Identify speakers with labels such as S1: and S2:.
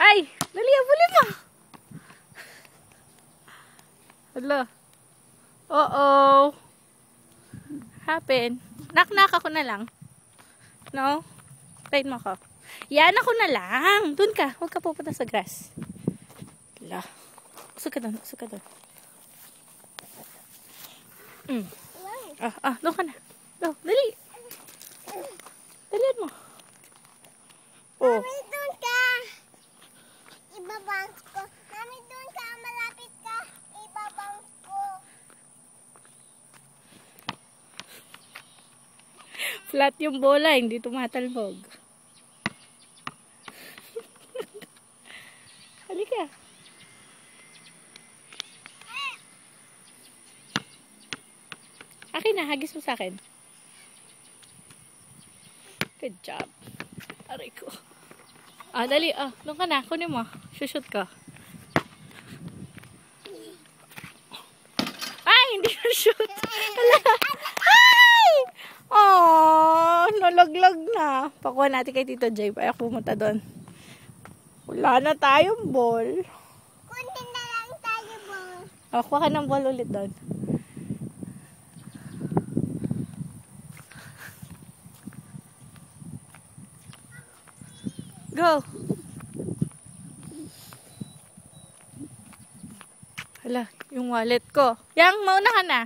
S1: Ay! Dali, abulin mo! Hala. Uh-oh. Happen. Knock-knock ako na lang. No? Tayin mo ako. Yan ako na lang. Doon ka. Huwag ka pupunta sa grass. Hala. Usog ka doon. Usog ka doon. Doon ka na. Go. Dali. Dalian mo. Oh.
S2: Mami, doon ka. Ibabang ko. Mami, doon ka. Malapit ka. Ibabang ko.
S1: Flat yung bola. Hindi tumatalbog. Halika. Akin na. Hagis mo sa akin. Good job. Aray ko. Dali. Doon ka na. Kunin mo. Shoot ka. Ay, hindi na shoot. Hala. Ay! Oh, nalaglag na. Pakuha natin kay Tito Jay. Ayaw pumunta doon. Wala na tayong ball.
S2: Kunti na lang tayo, ball.
S1: Kuha ka ng ball ulit doon. Go! Hala, yung wallet ko. Yang, mauna ka na.